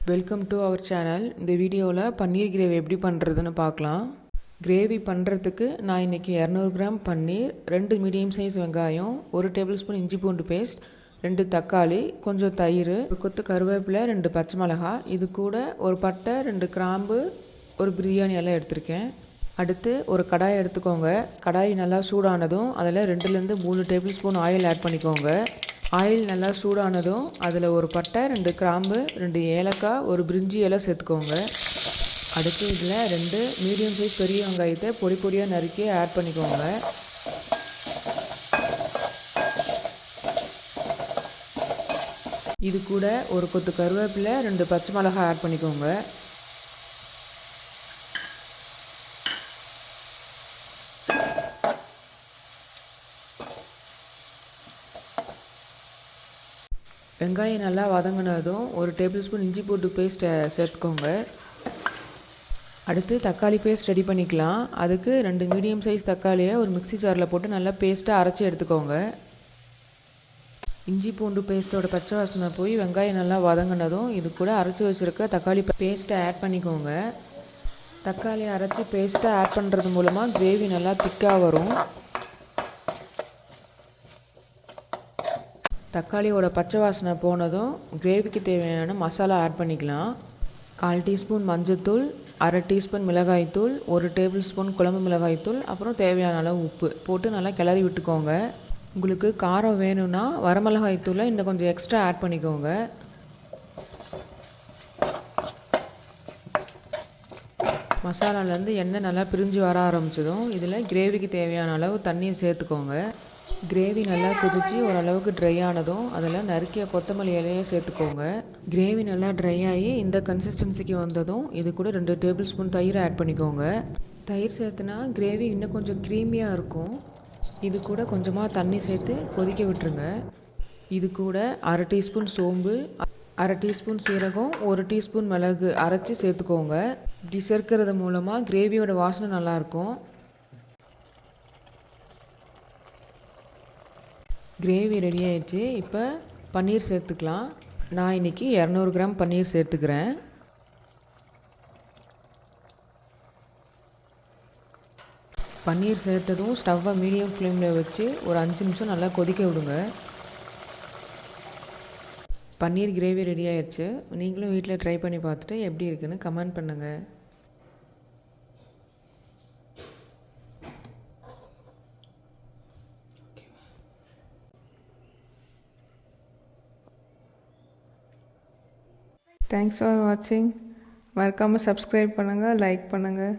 Welcome to our channel. இந்த வீடியோவில் பன்னீர் gravy எப்படி பண்ணுறதுன்னு பார்க்கலாம். கிரேவி பண்ணுறதுக்கு நான் இன்றைக்கி 200 கிராம் பன்னீர், 2 மீடியம் சைஸ் வெங்காயம், 1 டேபிள் ஸ்பூன் இஞ்சி பூண்டு பேஸ்ட், 2 தக்காளி, கொஞ்சம் தயிர், ஒரு கொத்து கருவேப்பிலை, 2 பச்சை மிளகாய், இது கூட ஒரு பட்டை, 2 கிராம்பு, ஒரு பிரியாணி எல்லாம் எடுத்திருக்கேன். அடுத்து ஒரு கடாய் எடுத்துக்கோங்க. கடாய் நல்லா சூடானதும் அதில் 2லேருந்து 3 டேபிள் ஸ்பூன் ஆயில் ஆட் பண்ணிக்கோங்க. ஆயில் நல்லா சூடானதும் அதில் ஒரு பட்டை, 2 கிராம்பு, 2 ஏலக்காய், ஒரு பிரிஞ்சி இலை சேர்த்துக்கோங்க. அடுத்து இதில் 2 மீடியம் சைஸ் பெரிய வெங்காயத்தை பொடி பொடியாக நறுக்கி ஆட் பண்ணிக்கோங்க. இது கூட ஒரு கொத்து கருவேப்பிலை, 2 பச்சை மிளகாய் ஆட் பண்ணிக்கோங்க. வெங்காயம் நல்லா வதங்கினதும் ஒரு டேபிள் ஸ்பூன் இஞ்சி பூண்டு பேஸ்ட்டை சேர்த்துக்கோங்க. அடுத்து தக்காளி பேஸ்ட் ரெடி பண்ணிக்கலாம். அதுக்கு 2 மீடியம் சைஸ் தக்காளியை ஒரு மிக்ஸி ஜாரில் போட்டு நல்லா பேஸ்ட்டாக அரைச்சி எடுத்துக்கோங்க. இஞ்சி பூண்டு பேஸ்ட்டோட பச்சை வாசனை போய் வெங்காயம் நல்லா வதங்கினதும் இது கூட அரைச்சி வச்சுருக்க தக்காளி பேஸ்ட்டை ஆட் பண்ணிக்கோங்க. தக்காளியை அரைச்சி பேஸ்ட்டை ஆட் பண்ணுறது மூலமாக கிரேவி நல்லா திக்காக வரும். தக்காளியோட பச்சை வாசனை போனதும் கிரேவிக்கு தேவையான மசாலா ஆட் பண்ணிக்கலாம். 1/4 டீஸ்பூன் மஞ்சள்தூள், 1/2 டீஸ்பூன் மிளகாய்த்தூள், 1 டேபிள் ஸ்பூன் குழம்பு மிளகாய்த்தூள், அப்புறம் தேவையான அளவு உப்பு போட்டு நல்லா கிளறி விட்டுக்கோங்க. உங்களுக்கு காரம் வேணும்னா வரமிளகாய்த்தூளை இன்னும் கொஞ்சம் எக்ஸ்ட்ரா ஆட் பண்ணிக்கோங்க. மசாலாலேருந்து எண்ணெய் நல்லா பிரிஞ்சு வர ஆரம்பிச்சதும் இதில் கிரேவிக்கு தேவையான அளவு தண்ணியை சேர்த்துக்கோங்க. கிரேவி நல்லா கொதித்து ஓரளவுக்கு ட்ரை ஆனதும் அதில் நறுக்கிய கொத்தமல்லி இலையை சேர்த்துக்கோங்க. கிரேவி நல்லா ட்ரை ஆகி இந்த கன்சிஸ்டன்சிக்கு வந்ததும் இது கூட 2 டேபிள் ஸ்பூன் தயிர் ஆட் பண்ணிக்கோங்க. தயிர் சேர்த்துனா கிரேவி இன்னும் கொஞ்சம் க்ரீமியாக இருக்கும். இது கூட கொஞ்சமாக தண்ணி சேர்த்து கொதிக்க விட்டுருங்க. இது கூட 1/2 டீஸ்பூன் சோம்பு, 1/2 டீஸ்பூன் சீரகம், 1 டீஸ்பூன் மிளகு அரைச்சி சேர்த்துக்கோங்க. இப்படி சேர்க்கறது மூலமாக கிரேவியோட வாசனை நல்லாயிருக்கும். கிரேவி ரெடி ஆயிடுச்சு. இப்போ பன்னீர் சேர்த்துக்கலாம். நான் இன்றைக்கி 200 கிராம் பன்னீர் சேர்த்துக்கிறேன். பன்னீர் சேர்த்ததும் ஸ்டவ்வை மீடியம் ஃப்ளேமில் வச்சு ஒரு 5 நிமிஷம் நல்லா கொதிக்க விடுங்க. பன்னீர் கிரேவி ரெடி ஆயிடுச்சு. நீங்களும் வீட்டில் ட்ரை பண்ணி பார்த்துட்டு எப்படி இருக்குன்னு கமெண்ட் பண்ணுங்கள். தேங்க்ஸ் ஃபார் வாட்சிங். மறக்காமல் சப்ஸ்கிரைப் பண்ணுங்கள், லைக் பண்ணுங்கள்.